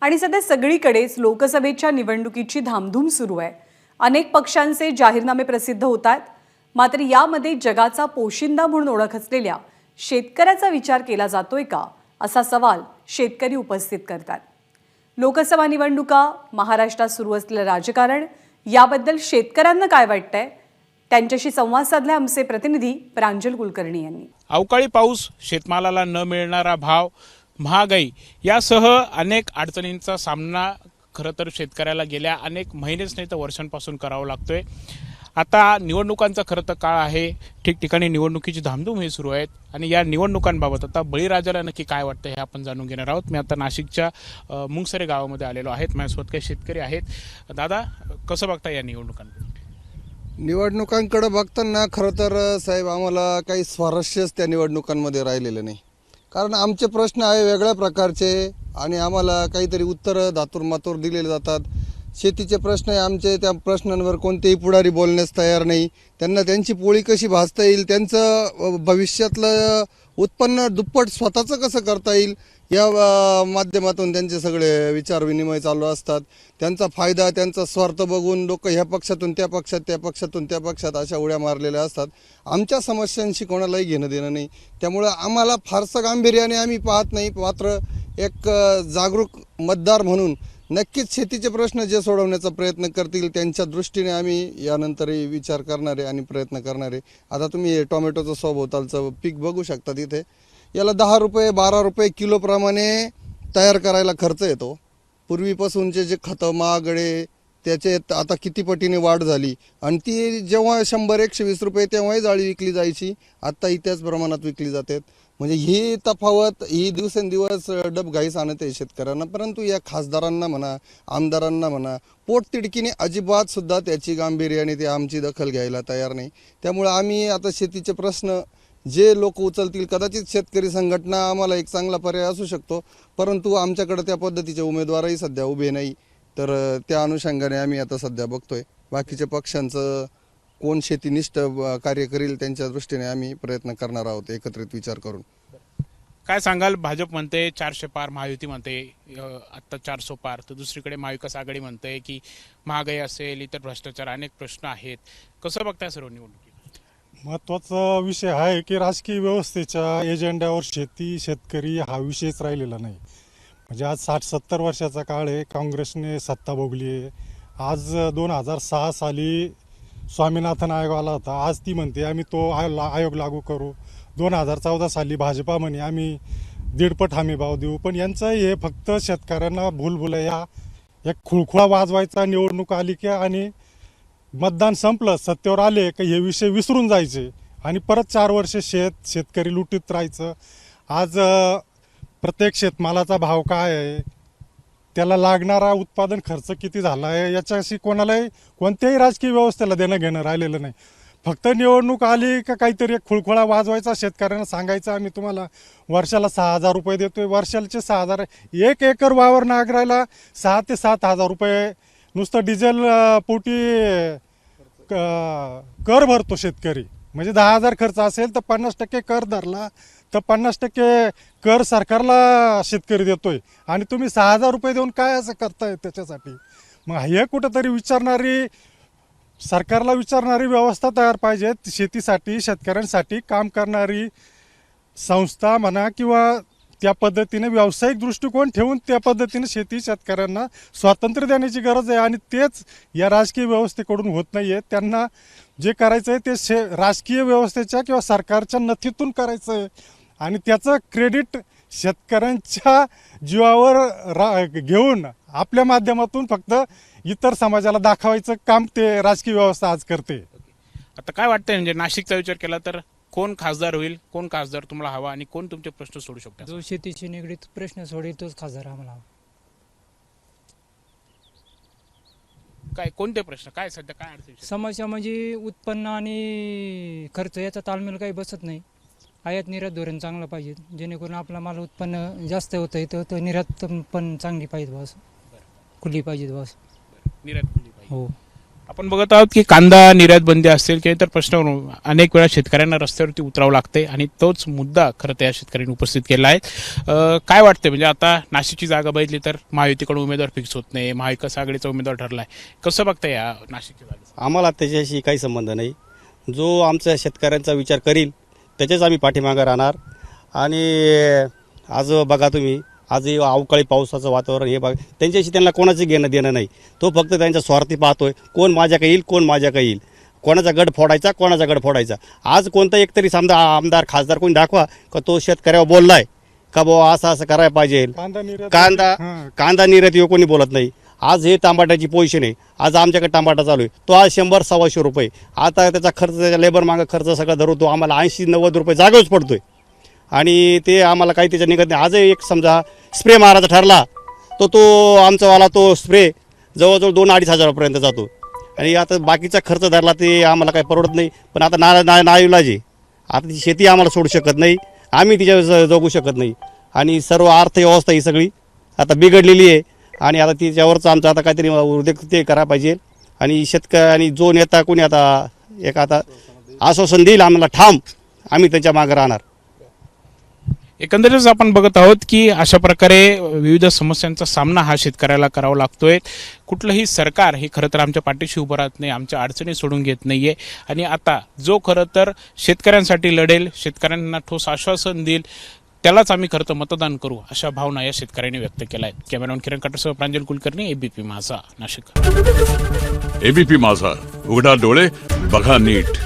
आणि सध्या सगळीकडेच लोकसभेच्या निवडणुकीची धामधूम सुरू आहे। अनेक पक्षांचे जाहीरनामे प्रसिद्ध होत आहेत। मात्र यामध्ये जगाचा पोशिंदा म्हणून ओळख असलेल्या शेतकऱ्याचा विचार केला जातोय का, असा सवाल शेतकरी उपस्थित करतात। लोकसभा निवडणुका, महाराष्ट्रात सुरू असलेलं राजकारण याबद्दल शेतकऱ्यांना काय वाटतंय, त्यांच्याशी संवाद साधला आमचे प्रतिनिधी प्रांजल कुलकर्णी यांनी। अवकाळी पाऊस, शेतमालाला न मिळणारा भाव, महागाई यासह अनेक अडचणींचा सामना खरं तर शेतकऱ्याला गेल्या अनेक महिनेच नाही तर वर्षांपासून करावा लागतोय। आता निवडणुकांचा खरं तर काळ आहे, ठिकठिकाणी निवडणुकीची धामधूम ही सुरू आहेत आणि या निवडणुकांबाबत आता बळीराजाला नक्की काय वाटतं हे आपण जाणून घेणार आहोत। मी आता नाशिकच्या मुंगसरे गावामध्ये आलेलो आहेत। माझ्यासोबत काही शेतकरी आहेत। दादा, कसं बघता या निवडणुकांकडे? निवडणुकांकडे बघताना खरं तर साहेब आम्हाला काही स्वारस्यच त्या निवडणुकांमध्ये राहिलेलं नाही, कारण आमचे प्रश्न आहे वेगळ्या प्रकारचे आणि आम्हाला काहीतरी उत्तरं धातूर दिलेले जातात। शेतीचे प्रश्न आहे आमचे, त्या प्रश्नांवर कोणतेही पुढारी बोलण्यास तयार नाही। त्यांना त्यांची पोळी कशी भाजता येईल, त्यांचं भविष्यातलं उत्पन्न दुप्पट स्वतःचं कसं करता येईल या माध्यमातून त्यांचे सगळे विचार विनिमय चालू असतात। त्यांचा फायदा, त्यांचा स्वार्थ बघून लोक ह्या पक्षातून त्या पक्षात, त्या पक्षातून त्या पक्षात अशा उड्या मारलेल्या असतात। आमच्या समस्यांशी कोणालाही घेणं देणं नाही, त्यामुळं आम्हाला फारसं गांभीर्याने आम्ही पाहत नाही। मात्र एक जागरूक मतदार म्हणून नक्कीच शेतीचे प्रश्न जे सोडवण्याचा प्रयत्न करतील त्यांच्या दृष्टीने आम्ही यानंतरही विचार करणारे आणि प्रयत्न करणारे। आता तुम्ही टोमॅटोचं सभोवतालचं पीक बघू शकता, तिथे याला 10 रुपये 12 रुपये किलोप्रमाणे तयार करायला खर्च येतो। पूर्वीपासूनचे जे खतं महागडे त्याचे आता किती पटीने वाढ झाली आणि ती जेव्हा 100-120 रुपये तेव्हाही जाळी विकली जायची, आत्ताही त्याच प्रमाणात विकली जाते। म्हणजे ही तफावत ही दिवसेंदिवस डबघाईस आणत आहे शेतकऱ्यांना। परंतु या खासदारांना म्हणा, आमदारांना म्हणा, पोटतिडकीने अजिबात सुद्धा त्याची गांभीर्याने ते आमची दखल घ्यायला तयार नाही। त्यामुळे आम्ही आता शेतीचे प्रश्न जे लोक उचलतील, कदाचित शेतकरी संघटना आम्हाला एक चांगला पर्याय असू शकतो, परंतु आमच्याकडे त्या पद्धतीचे उमेदवारही सध्या उभे नाही। तर त्या अनुषंगाने आम्ही आता सध्या बघतोय बाकीच्या पक्षांचं कोण शेतीनिष्ठ कार्य करील त्यांच्या दृष्टीने आम्ही प्रयत्न करणार आहोत एकत्रित विचार करून। काय सांगाल? भाजप म्हणते 400 पार, महायुती म्हणते आता 400 पार, तर दुसरीकडे महाविकास आघाडी म्हणते की महागाई असेल, इतर भ्रष्टाचार अनेक प्रश्न आहेत। कसं बघताय सर्व निवडणुकी? महत्त्वाचा विषय आहे की राजकीय व्यवस्थेच्या एजेंड्यावर शेती शेतकरी हा विषयच राहिलेला नाही। म्हणजे आज 60-70 वर्षाचा काळ आहे, काँग्रेसने सत्ता भोगली आहे। आज 2006 साली स्वामीनाथन आयोग आला होता, आज ती म्हणते आम्ही तो आयोग लागू करू। 2014 साली भाजपा म्हणे आम्ही 1.5 हमी भाव देऊ। पण यांचं हे फक्त शेतकऱ्यांना भूलभुलैया, एक खुळखुळा वाजवायचा, निवडणूक आली की आणि मतदान संपलं, सत्तेवर आले की हे विषय विसरून जायचे आणि परत 4 वर्ष शेतकरी लुटीत राहायचं। आज प्रत्येक शेतमालाचा भाव काय आहे, त्याला लागणारा उत्पादन खर्च किती झाला आहे, याच्याशी कोणत्याही राजकीय व्यवस्थेला देणं घेणं राहिलेलं नाही। फक्त निवडणूक आली का काहीतरी एक खुळखुळा वाजवायचा, शेतकऱ्यांना सांगायचं आम्ही तुम्हाला वर्षाला 6,000 रुपये देतोय। वर्षाचे 6,000, 1 एकर वावर नांगरायला 6 ते 7,000 रुपये नुसतं डिझेल पोटी कर भरतो शेतकरी। म्हणजे 10,000 खर्च असेल तर 50% कर धरला तर 50% कर सरकारला शेतकरी देतोय आणि तुम्ही 6,000 रुपये देऊन काय असं करताय त्याच्यासाठी? मग हे कुठंतरी सरकारला विचारणारी व्यवस्था तयार पाहिजे। शेतीसाठी शेतकऱ्यांसाठी काम करणारी संस्था म्हणा किंवा त्या पद्धतीने व्यावसायिक दृष्टिकोन ठेवून त्या पद्धतीने शेती शेतकऱ्यांना स्वातंत्र्य देण्याची गरज आहे आणि तेच या राजकीय व्यवस्थेकडून होत नाही आहे। त्यांना जे करायचं आहे ते राजकीय व्यवस्थेच्या किंवा सरकारच्या नथीतून करायचं आहे आणि त्याचं क्रेडिट शेतकऱ्यांच्या जीवावर घेऊन आपल्या माध्यमातून फक्त इतर समाजाला दाखवायचं काम ते राजकीय व्यवस्था आज करते। आता काय वाटतंय, म्हणजे नाशिकचा विचार केला तर कोण खासदार होईल, कोण खासदार तुम्हाला हवा आणि कोण तुमचे प्रश्न सोडू शकतो? जो शेतीशी निगडीत प्रश्न सोडेल तोच खासदार आम्हाला हवा। काय कोणते प्रश्न, काय सध्या काय अडचण? समस्या म्हणजे उत्पन्न आणि खर्च याचा ताळमेळ काही बसत नाही। आयात निर्यात धोरण चांगलं पाहिजे, जेणेकरून आपला माल उत्पन्न जास्त होतं तर निर्यात पण चांगली पाहिजे बस, खुली पाहिजे बस। निर्यात खुली पाहिजे। हो, आपण बघत आहोत की कांदा निर्यात बंदी असेल किंवा इतर प्रश्नावरून अनेक वेळा शेतकऱ्यांना रस्त्यावरती उतरावं लागते आणि तोच मुद्दा खरं तर या शेतकऱ्यांनी उपस्थित केला आहे. काय वाटतं, म्हणजे आता नाशिकची जागा बघितली तर महायुतीकडून उमेदवार फिक्स होत नाही, महाविकास आघाडीचा उमेदवार ठरला आहे, कसं बघता या नाशिकच्या जागेचं? आम्हाला त्याच्याशी काही संबंध नाही. जो आमच्या शेतकऱ्यांचा विचार करील त्याच्याच आम्ही पाठीमागं राहणार. आणि आज बघा तुम्ही, आज हे अवकाळी पावसाचं वातावरण हे बघा, त्यांच्याशी त्यांना कोणाचं घेणं देणं नाही. तो फक्त त्यांच्या स्वार्थी पाहतोय, कोण माझ्याकडे येईल, कोण माझ्याकडे येईल, कोणाचा गड फोडायचा, कोणाचा गड फोडायचा. आज कोणता एकतरी समजा आमदार खासदार कोणी दाखवा का तो शेतकऱ्यावर बोललाय का बुवा असं असं करायला पाहिजे. कांदा निर्यात कोणी बोलत नाही. आज हे टमाट्याची पोझिशन आहे. आज आमच्याकडे टमाटा चालू आहे, तो आज 100-125 रुपये. आता त्याचा खर्च, त्याच्या लेबर मागं खर्च सगळा धरतो आम्हाला 80-90 रुपये जागेच पडतोय. आणि ते आम्हाला काही त्याच्या निघत नाही. आज एक समजा स्प्रे मारायचा ठरला तो आमचावाला तो स्प्रे जवळजवळ 2-2.5 हजारापर्यंत जातो. आणि आता बाकीचा खर्च धरला ते आम्हाला काही परवडत नाही. पण आता नाईलाज आहे. आता ती शेती आम्हाला सोडू शकत नाही, आम्ही तिच्या जगू शकत नाही. आणि सर्व अर्थव्यवस्था ही सगळी आता बिघडलेली आहे. आणि आता तिच्यावरच आमचं आता काहीतरी उद्योग ते करायला पाहिजे. आणि आणि जो नेता कोणी आता आश्वासन देईल आम्हाला ठाम, आम्ही त्याच्या मागे राहणार. एकंदरीतच आपण बघत आहोत की अशा प्रकारे विविध समस्यांचा सामना हा शेतकऱ्याला करावा लागतोय. कुठलंही सरकार हे खरं तर आमच्या पाठीशी उभं राहत नाही, आमच्या अडचणी सोडून घेत नाहीये. आणि आता जो खरं तर शेतकऱ्यांसाठी लढेल, शेतकऱ्यांना ठोस आश्वासन देईल, त्यालाच आम्ही खरं तर मतदान करू, अशा भावना या शेतकऱ्यांनी व्यक्त केल्या आहेत. कॅमेरामॅन किरण काटरसह प्रांजल कुलकर्णी, एबीपी माझा, नाशिक. एबीपी माझा, उघडा डोळे बघा नीट.